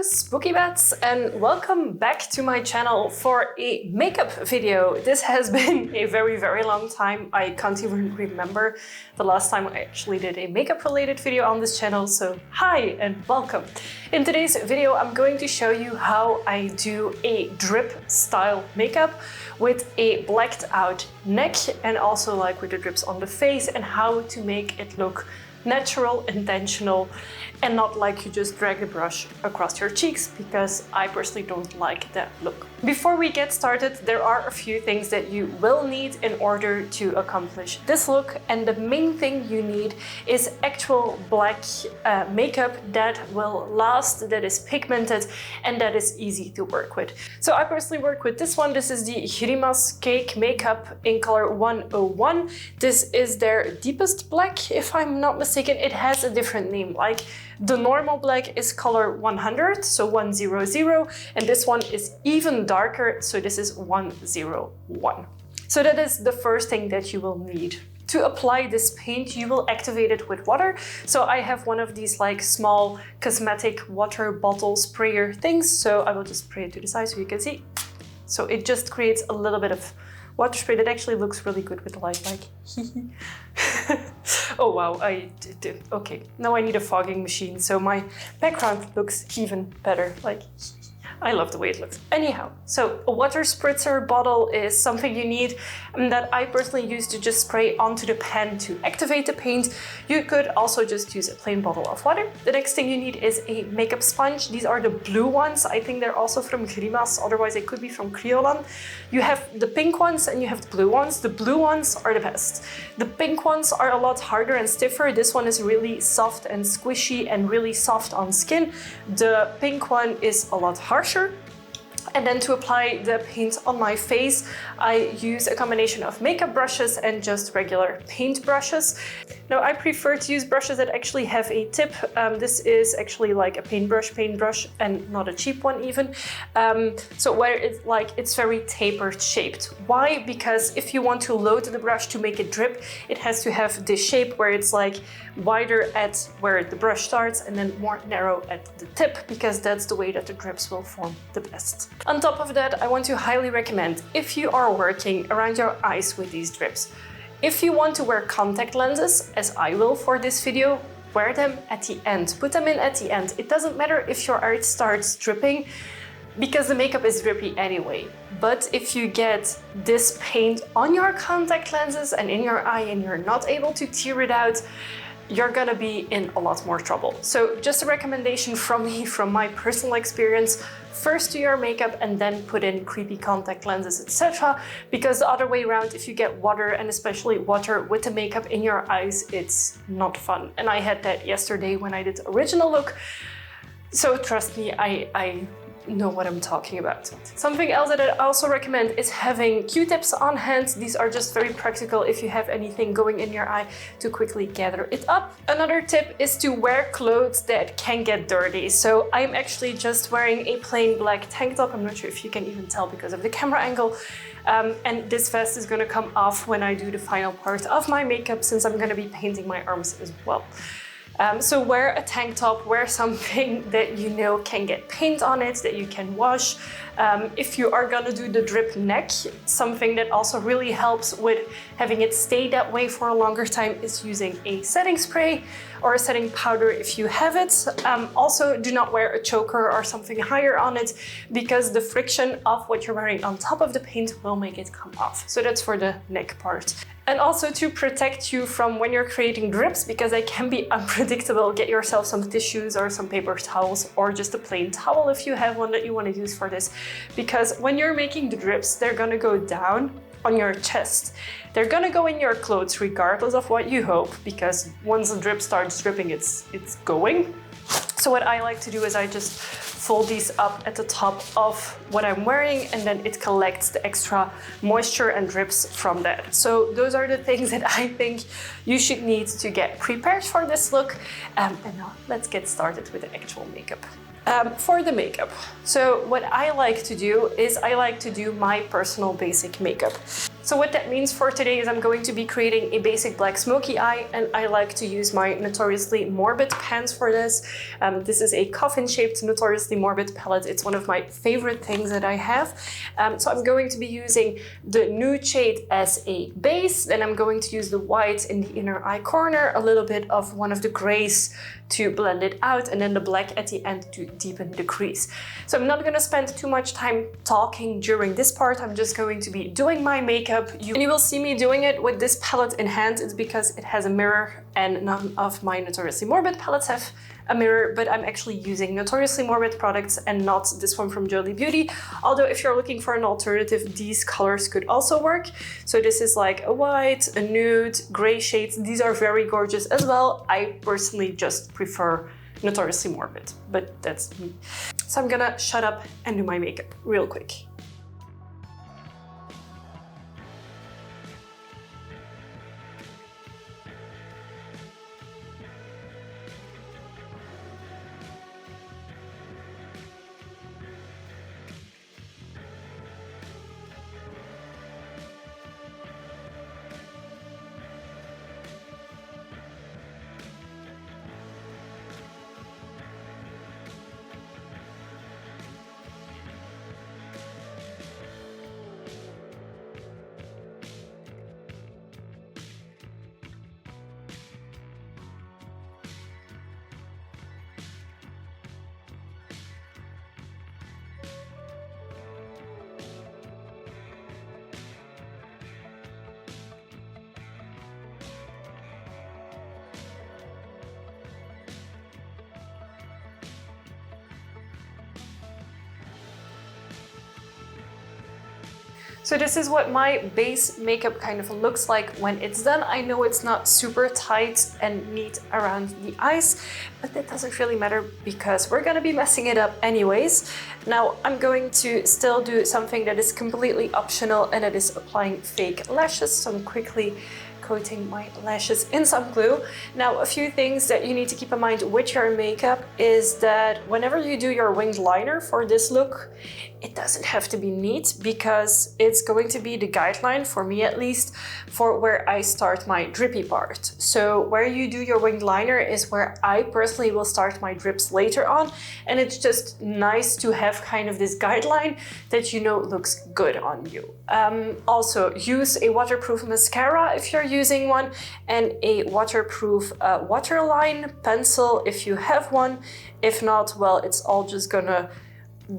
spooky bats, and welcome back to my channel for a makeup video. This has been a very long time. I can't even remember the last time I actually did a makeup related video on this channel, so hi and welcome. In today's video I'm going to show you how I do a drip style makeup with a blacked out neck and also like with the drips on the face, and how to make it look natural, intentional, and not like you just drag the brush across your cheeks, because I personally don't like that look. Before we get started, there are a few things that you will need in order to accomplish this look, and the main thing you need is actual black makeup that will last, that is pigmented, and that is easy to work with. So I personally work with this one. This is the Grimas Cake Makeup in color 101. This is their deepest black, if I'm not mistaken. It has a different name, like the normal black is color 100, so 100, and this one is even darker, so this is 101. So that is the first thing that you will need. To apply this paint, you will activate it with water. So I have one of these like small cosmetic water bottle sprayer things, so I will just spray it to the side so you can see. So it just creates a little bit of water spray that actually looks really good with the light, like oh wow, I did. Okay, now I need a fogging machine so my background looks even better, like I love the way it looks. Anyhow, so a water spritzer bottle is something you need, and that I personally use to just spray onto the pan to activate the paint. You could also just use a plain bottle of water. The next thing you need is a makeup sponge. These are the blue ones. I think they're also from Grimas, otherwise they could be from Kryolan. You have the pink ones and you have the blue ones. The blue ones are the best. The pink ones are a lot harder and stiffer. This one is really soft and squishy and really soft on skin. The pink one is a lot harsher. And then to apply the paint on my face, I use a combination of makeup brushes and just regular paint brushes. Now I prefer to use brushes that actually have a tip. This is actually like a paintbrush and not a cheap one even. So where it's very tapered shaped. Why? Because if you want to load the brush to make it drip, it has to have this shape where it's like wider at where the brush starts and then more narrow at the tip, because that's the way that the drips will form the best. On top of that, I want to highly recommend, if you are working around your eyes with these drips, if you want to wear contact lenses, as I will for this video, wear them at the end. Put them in at the end. It doesn't matter if your eye starts dripping, because the makeup is drippy anyway. But if you get this paint on your contact lenses and in your eye and you're not able to tear it out, you're gonna be in a lot more trouble. So just a recommendation from me, from my personal experience, first do your makeup and then put in creepy contact lenses, etc. Because the other way around, if you get water, and especially water with the makeup in your eyes, it's not fun. And I had that yesterday when I did the original look. So trust me, I know what I'm talking about. Something else that I also recommend is having Q-tips on hand. These are just very practical if you have anything going in your eye to quickly gather it up. Another tip is to wear clothes that can get dirty. So I'm actually just wearing a plain black tank top. I'm not sure if you can even tell because of the camera angle. And this vest is gonna come off when I do the final part of my makeup, since I'm gonna be painting my arms as well. So wear a tank top, wear something that you know can get paint on it, that you can wash. If you are gonna do the drip neck, something that also really helps with having it stay that way for a longer time is using a setting spray or a setting powder if you have it. Also, do not wear a choker or something higher on it, because the friction of what you're wearing on top of the paint will make it come off. So that's for the neck part. And also to protect you from when you're creating drips, because they can be unpredictable, get yourself some tissues or some paper towels, or just a plain towel if you have one that you want to use for this. Because when you're making the drips, they're gonna go down on your chest. They're gonna go in your clothes regardless of what you hope, because once the drip starts dripping, it's going. So what I like to do is I just fold these up at the top of what I'm wearing, and then it collects the extra moisture and drips from that. So those are the things that I think you should need to get prepared for this look. And now let's get started with the actual makeup. For the makeup, so what I like to do is I like to do my personal basic makeup. So what that means for today is I'm going to be creating a basic black smoky eye, and I like to use my Notoriously Morbid pans for this. This is a coffin-shaped Notoriously Morbid palette. It's one of my favorite things that I have. So I'm going to be using the nude shade as a base, then I'm going to use the white in the inner eye corner, a little bit of one of the grays to blend it out, and then the black at the end to deepen the crease. So I'm not going to spend too much time talking during this part. I'm just going to be doing my makeup. And you will see me doing it with this palette in hand. It's because it has a mirror, and none of my Notoriously Morbid palettes have a mirror, but I'm actually using Notoriously Morbid products and not this one from Jolie Beauty. Although if you're looking for an alternative, these colors could also work. So this is like a white, a nude, gray shades. These are very gorgeous as well. I personally just prefer Notoriously Morbid, but that's me. So I'm gonna shut up and do my makeup real quick. So this is what my base makeup kind of looks like when it's done. I know it's not super tight and neat around the eyes, but that doesn't really matter because we're gonna be messing it up anyways. Now I'm going to still do something that is completely optional, and it is applying fake lashes. So I'm quickly coating my lashes in some glue. Now, a few things that you need to keep in mind with your makeup is that whenever you do your winged liner for this look, it doesn't have to be neat because it's going to be the guideline, for me at least, for where I start my drippy part. So where you do your winged liner is where I personally will start my drips later on, and it's just nice to have kind of this guideline that you know looks good on you. Also, use a waterproof mascara if you're using one, and a waterproof waterline pencil if you have one. If not, well, it's all just gonna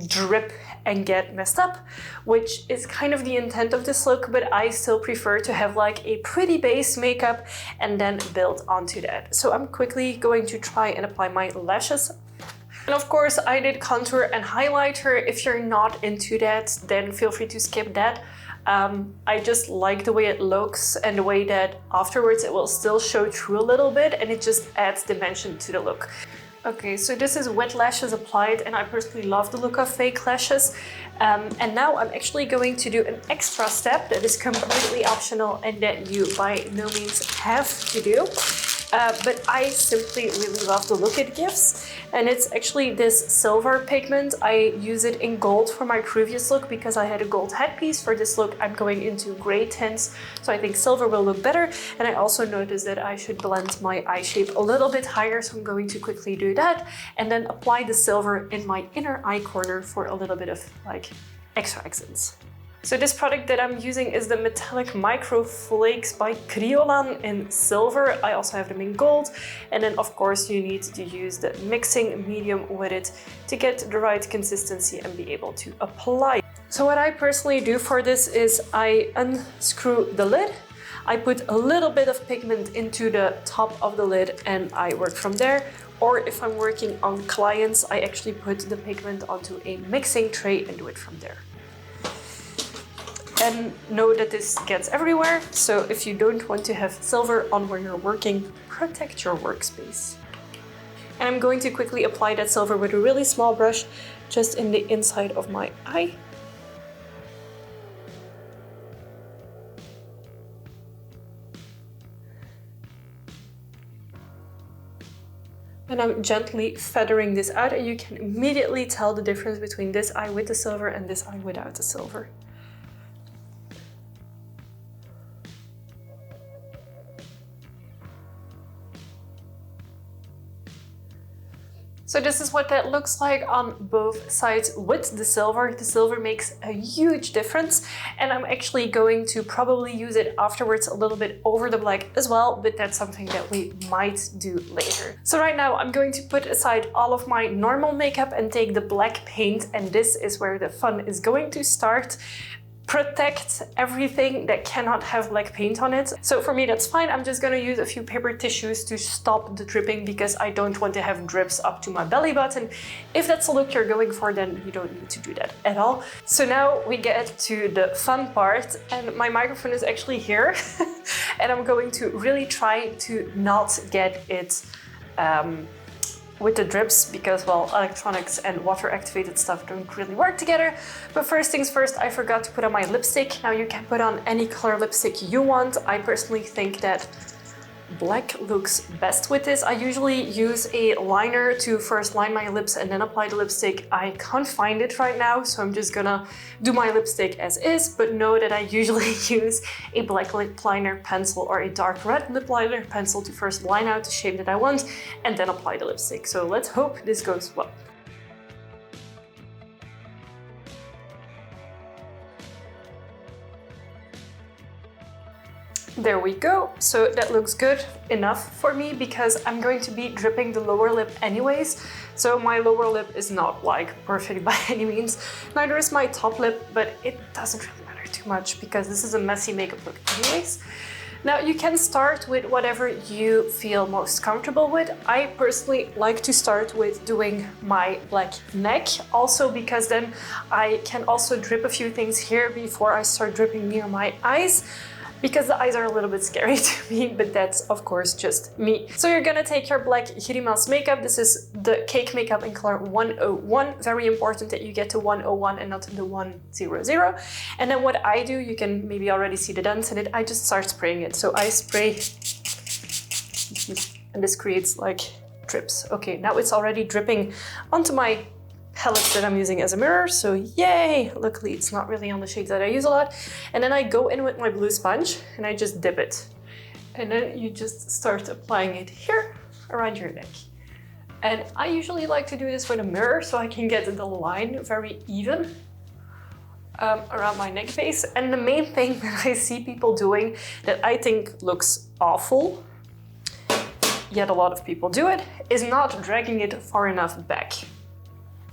drip and get messed up, which is kind of the intent of this look, but I still prefer to have like a pretty base makeup and then build onto that. So I'm quickly going to try and apply my lashes. And of course I did contour and highlighter. If you're not into that, then feel free to skip that. I just like the way it looks and the way that afterwards it will still show through a little bit, and it just adds dimension to the look. Okay, so this is wet lashes applied, and I personally love the look of fake lashes. And now I'm actually going to do an extra step that is completely optional and that you by no means have to do. But I simply really love the look it gives, and it's actually this silver pigment. I use it in gold for my previous look because I had a gold headpiece. For this look I'm going into gray tints, so I think silver will look better. And I also noticed that I should blend my eye shape a little bit higher, so I'm going to quickly do that and then apply the silver in my inner eye corner for a little bit of like extra accents. So this product that I'm using is the Metallic Micro Flakes by Kryolan in silver. I also have them in gold. And then of course you need to use the mixing medium with it to get the right consistency and be able to apply. So what I personally do for this is I unscrew the lid. I put a little bit of pigment into the top of the lid and I work from there. Or if I'm working on clients, I actually put the pigment onto a mixing tray and do it from there. And know that this gets everywhere, so if you don't want to have silver on where you're working, protect your workspace. And I'm going to quickly apply that silver with a really small brush just in the inside of my eye. And I'm gently feathering this out, and you can immediately tell the difference between this eye with the silver and this eye without the silver. So this is what that looks like on both sides with the silver. The silver makes a huge difference, and I'm actually going to probably use it afterwards a little bit over the black as well, but that's something that we might do later. So right now I'm going to put aside all of my normal makeup and take the black paint, and this is where the fun is going to start. Protect everything that cannot have black paint on it. So for me that's fine. I'm just gonna use a few paper tissues to stop the dripping because I don't want to have drips up to my belly button. If that's the look you're going for, then you don't need to do that at all. So now we get to the fun part, and my microphone is actually here and I'm going to really try to not get it with the drips because, well, electronics and water activated stuff don't really work together. But first things first, I forgot to put on my lipstick. Now you can put on any color lipstick you want. I personally think that black looks best with this. I usually use a liner to first line my lips and then apply the lipstick. I can't find it right now, so I'm just gonna do my lipstick as is, but know that I usually use a black lip liner pencil or a dark red lip liner pencil to first line out the shape that I want and then apply the lipstick. So let's hope this goes well. There we go. So that looks good enough for me because I'm going to be dripping the lower lip anyways. So my lower lip is not like perfect by any means. Neither is my top lip, but it doesn't really matter too much because this is a messy makeup look anyways. Now you can start with whatever you feel most comfortable with. I personally like to start with doing my black neck, also because then I can also drip a few things here before I start dripping near my eyes, because the eyes are a little bit scary to me, but that's of course just me. So you're gonna take your black Grimas makeup. This is the cake makeup in color 101. Very important that you get to 101 and not the 100. And then what I do, you can maybe already see the dents in it, I just start spraying it. So I spray, and this creates like drips. Okay, now it's already dripping onto my palette that I'm using as a mirror, so yay! Luckily it's not really on the shades that I use a lot. And then I go in with my blue sponge and I just dip it. And then you just start applying it here around your neck. And I usually like to do this with a mirror so I can get the line very even around my neck base. And the main thing that I see people doing that I think looks awful, yet a lot of people do it, is not dragging it far enough back.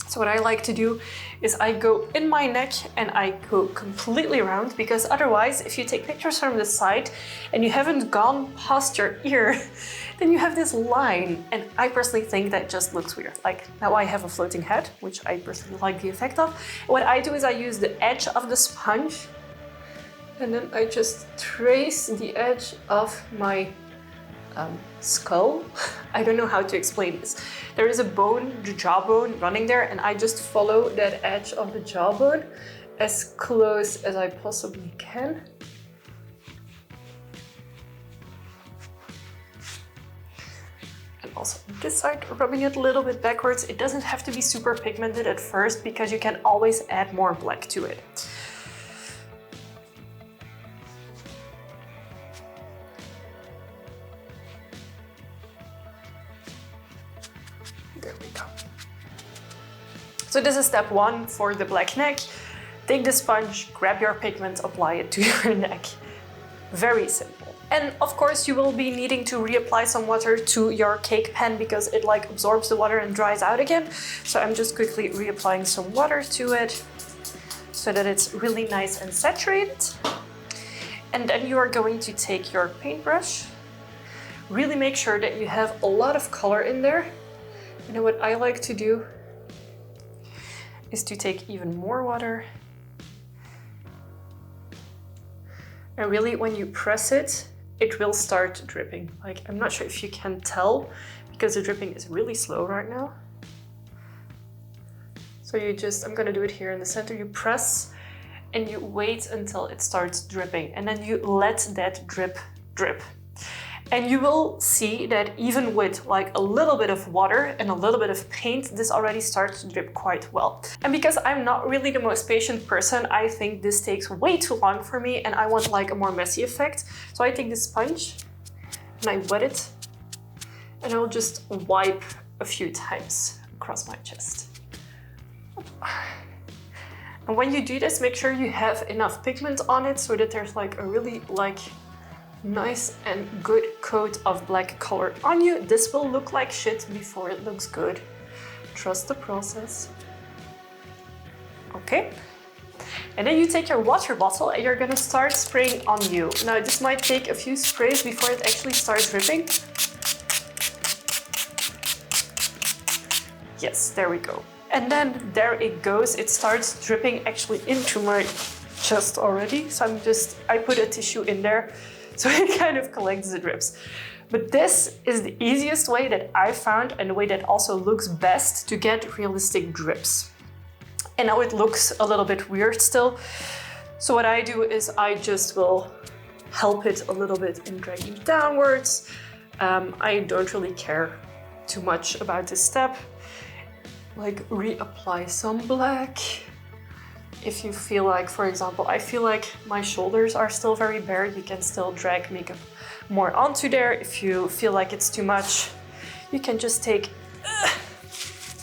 So what I like to do is I go in my neck and I go completely around, because otherwise if you take pictures from the side and you haven't gone past your ear, then you have this line, and I personally think that just looks weird. Like now I have a floating head, which I personally like the effect of. What I do is I use the edge of the sponge and then I just trace the edge of my skull. I don't know how to explain this. There is a bone, the jawbone, running there, and I just follow that edge of the jawbone as close as I possibly can. And also on this side, rubbing it a little bit backwards. It doesn't have to be super pigmented at first because you can always add more black to it. So this is step one for the black neck. Take the sponge, grab your pigment, apply it to your neck. Very simple. And of course you will be needing to reapply some water to your cake pan because it like absorbs the water and dries out again. So I'm just quickly reapplying some water to it so that it's really nice and saturated. And then you are going to take your paintbrush. Really make sure that you have a lot of color in there. You know what I like to do is to take even more water. And really when you press it, it will start dripping. Like, I'm not sure if you can tell because the dripping is really slow right now. So you just, I'm gonna do it here in the center, you press and you wait until it starts dripping, and then you let that drip. And you will see that even with like a little bit of water and a little bit of paint, this already starts to drip quite well. And because I'm not really the most patient person, I think this takes way too long for me and I want like a more messy effect. So I take the sponge and I wet it and I will just wipe a few times. across my chest. And when you do this, make sure you have enough pigment on it so that there's like a really like nice and good coat of black color on you. This will look like shit before it looks good. Trust the process. Okay. And then you take your water bottle and you're gonna start spraying on you. Now this might take a few sprays before it actually starts dripping. Yes, there we go. And then there it goes. It starts dripping actually into my chest already. So I put a tissue in there so it kind of collects the drips. But this is the easiest way that I found and the way that also looks best to get realistic drips. And now it looks a little bit weird still. So what I do is I just will help it a little bit in dragging downwards. I don't really care too much about this step. Like reapply some black. If you feel like, for example, I feel like my shoulders are still very bare, you can still drag makeup more onto there. If you feel like it's too much, you can just take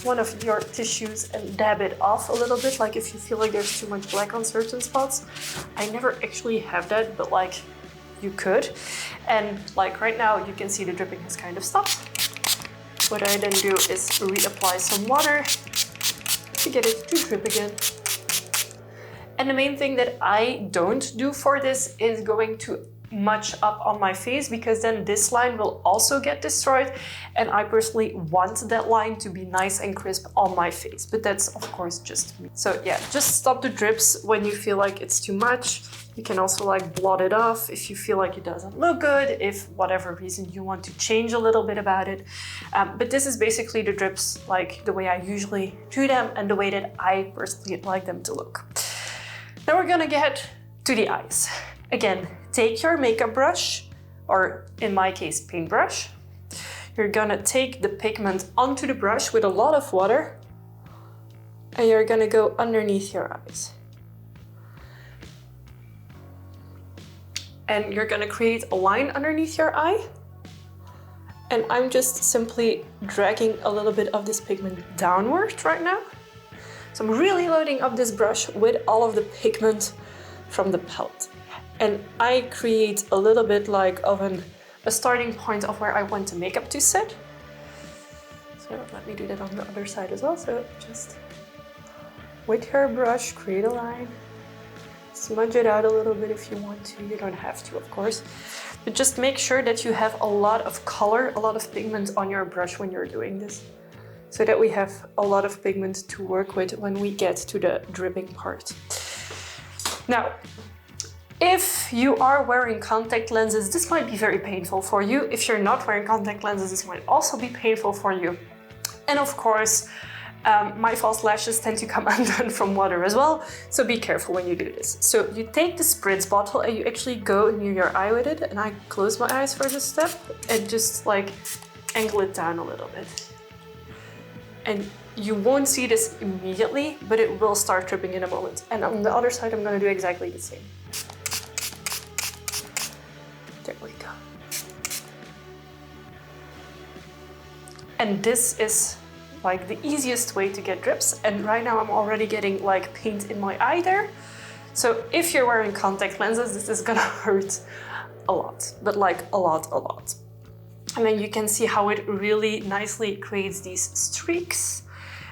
one of your tissues and dab it off a little bit, like if you feel like there's too much black on certain spots. I never actually have that, but like you could. And like right now, you can see the dripping has kind of stopped. What I then do is reapply some water to get it to drip again. And the main thing that I don't do for this is going to much up on my face, because then this line will also get destroyed, and I personally want that line to be nice and crisp on my face, but that's of course just me. So yeah, just stop the drips when you feel like it's too much. You can also like blot it off if you feel like it doesn't look good, if whatever reason you want to change a little bit about it. But this is basically the drips like the way I usually do them and the way that I personally like them to look. Now we're gonna get to the eyes. Again, take your makeup brush, or in my case, paintbrush. You're gonna take the pigment onto the brush with a lot of water, and you're gonna go underneath your eyes. And you're gonna create a line underneath your eye. And I'm just simply dragging a little bit of this pigment downward right now. So I'm really loading up this brush with all of the pigment from the palette. And I create a little bit like of a starting point of where I want the makeup to sit. So let me do that on the other side as well. So just with your brush, create a line. Smudge it out a little bit if you want to. You don't have to, of course. But just make sure that you have a lot of color, a lot of pigment on your brush when you're doing this, so that we have a lot of pigment to work with when we get to the dripping part. Now, if you are wearing contact lenses, this might be very painful for you. If you're not wearing contact lenses, this might also be painful for you. And of course, my false lashes tend to come undone from water as well, so be careful when you do this. So you take the spritz bottle and you actually go near your eye with it, and I close my eyes for this step and just like angle it down a little bit. And you won't see this immediately, but it will start dripping in a moment. And on the other side, I'm gonna do exactly the same. There we go. And this is like the easiest way to get drips. And right now I'm already getting like paint in my eye there. So if you're wearing contact lenses, this is gonna hurt a lot, but like a lot. And then you can see how it really nicely creates these streaks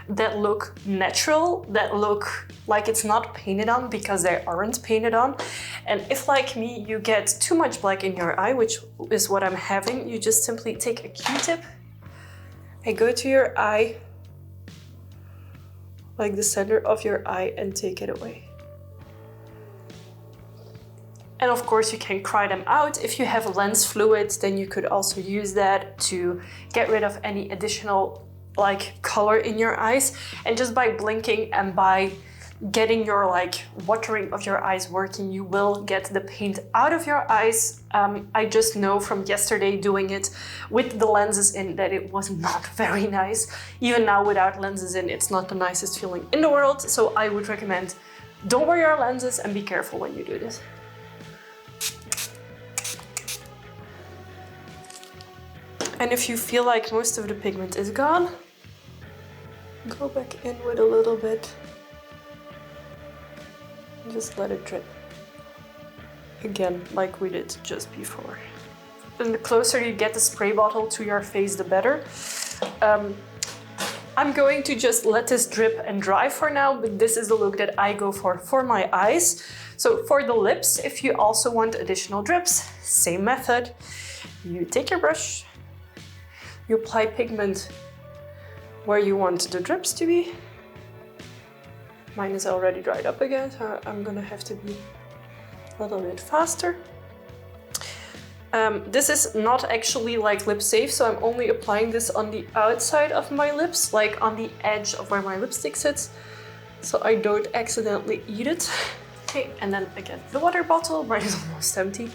that look natural, that look like it's not painted on because they aren't painted on. And if, like me, you get too much black in your eye, which is what I'm having, you just simply take a Q-tip and go to your eye, like the center of your eye, and take it away. And of course you can cry them out. If you have lens fluid, then you could also use that to get rid of any additional like color in your eyes. And just by blinking and by getting your like watering of your eyes working, you will get the paint out of your eyes. I just know from yesterday doing it with the lenses in that it was not very nice. Even now without lenses in, it's not the nicest feeling in the world. So I would recommend don't wear your lenses and be careful when you do this. And if you feel like most of the pigment is gone, go back in with a little bit. And just let it drip. Again, like we did just before. And the closer you get the spray bottle to your face, the better. I'm going to just let this drip and dry for now, but this is the look that I go for my eyes. So for the lips, if you also want additional drips, same method. You take your brush, you apply pigment where you want the drips to be. Mine is already dried up again, so I'm gonna have to be a little bit faster. This is not actually like lip safe, so I'm only applying this on the outside of my lips, like on the edge of where my lipstick sits, so I don't accidentally eat it. Okay, and then again, the water bottle, mine is almost empty.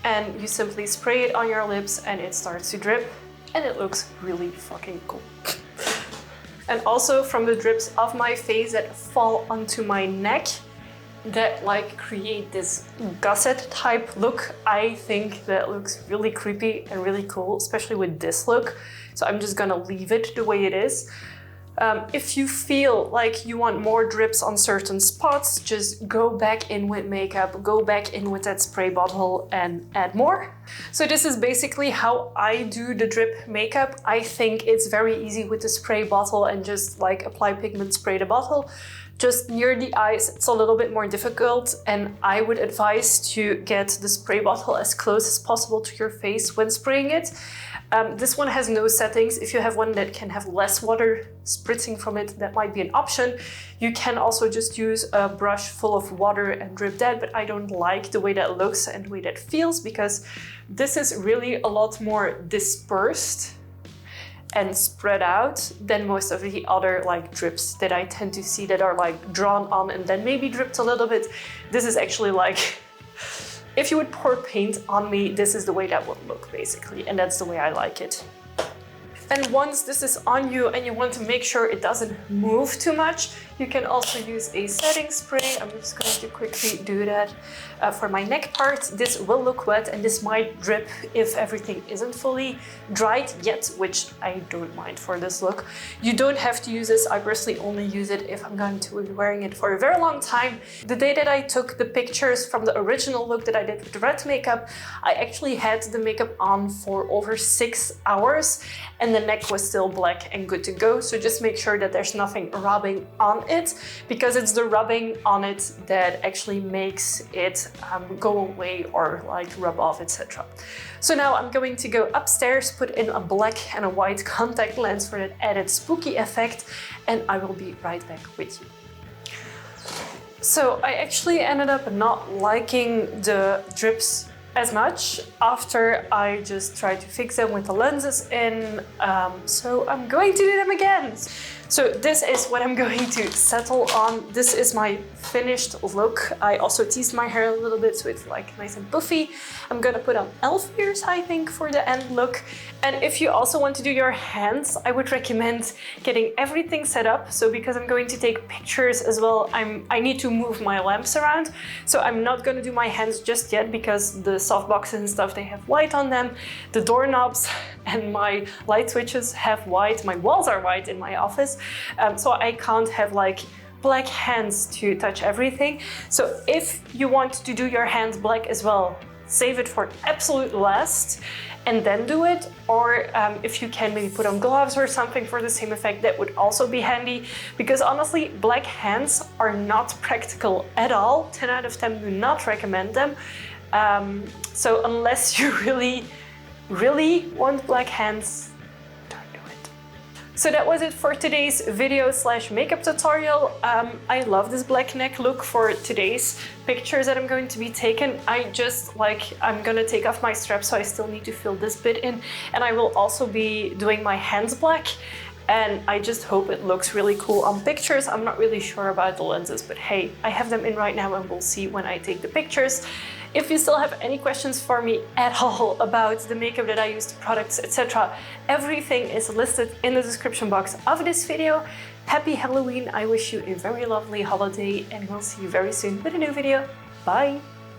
And you simply spray it on your lips and it starts to drip, and it looks really fucking cool. And also from the drips of my face that fall onto my neck, that like create this gusset type look, I think that looks really creepy and really cool, especially with this look. So I'm just gonna leave it the way it is. If you feel like you want more drips on certain spots, just go back in with makeup, go back in with that spray bottle and add more. So this is basically how I do the drip makeup. I think it's very easy with the spray bottle and just like apply pigment, spray the bottle. Just near the eyes, it's a little bit more difficult, and I would advise to get the spray bottle as close as possible to your face when spraying it. This one has no settings. If you have one that can have less water spritzing from it, that might be an option. You can also just use a brush full of water and drip that, but I don't like the way that looks and the way that feels, because this is really a lot more dispersed and spread out than most of the other like drips that I tend to see that are like drawn on and then maybe dripped a little bit. This is actually like, if you would pour paint on me, this is the way that would look basically, and that's the way I like it. And once this is on you and you want to make sure it doesn't move too much, you can also use a setting spray. I'm just going to quickly do that. For my neck part, this will look wet and this might drip if everything isn't fully dried yet, which I don't mind for this look. You don't have to use this. I personally only use it if I'm going to be wearing it for a very long time. The day that I took the pictures from the original look that I did with the red makeup, I actually had the makeup on for over 6 hours and the neck was still black and good to go. So just make sure that there's nothing rubbing on it, because it's the rubbing on it that actually makes it go away or like rub off, etc. So now I'm going to go upstairs, put in a black and a white contact lens for that added spooky effect, and I will be right back with you. So I actually ended up not liking the drips as much after I just tried to fix them with the lenses in, so I'm going to do them again. So this is what I'm going to settle on. This is my finished look. I also teased my hair a little bit so it's like nice and puffy. I'm gonna put on elf ears, I think, for the end look. And if you also want to do your hands, I would recommend getting everything set up. So because I'm going to take pictures as well, I need to move my lamps around. So I'm not gonna do my hands just yet because the softboxes and stuff, they have white on them. The doorknobs and my light switches have white. My walls are white in my office. So I can't have like black hands to touch everything. So if you want to do your hands black as well, save it for absolute last and then do it. Or if you can maybe put on gloves or something for the same effect, that would also be handy, because honestly, black hands are not practical at all. 10 out of 10 do not recommend them. So unless you really want black hands, don't do it. So that was it for today's video / makeup tutorial. I love this black neck look for today's pictures that I'm going to be taking. I'm gonna take off my strap, so I still need to fill this bit in, and I will also be doing my hands black. And I just hope it looks really cool on pictures. I'm not really sure about the lenses, but hey, I have them in right now and we'll see when I take the pictures. If you still have any questions for me at all about the makeup that I use, the products, etc., everything is listed in the description box of this video. Happy Halloween! I wish you a very lovely holiday and we'll see you very soon with a new video. Bye!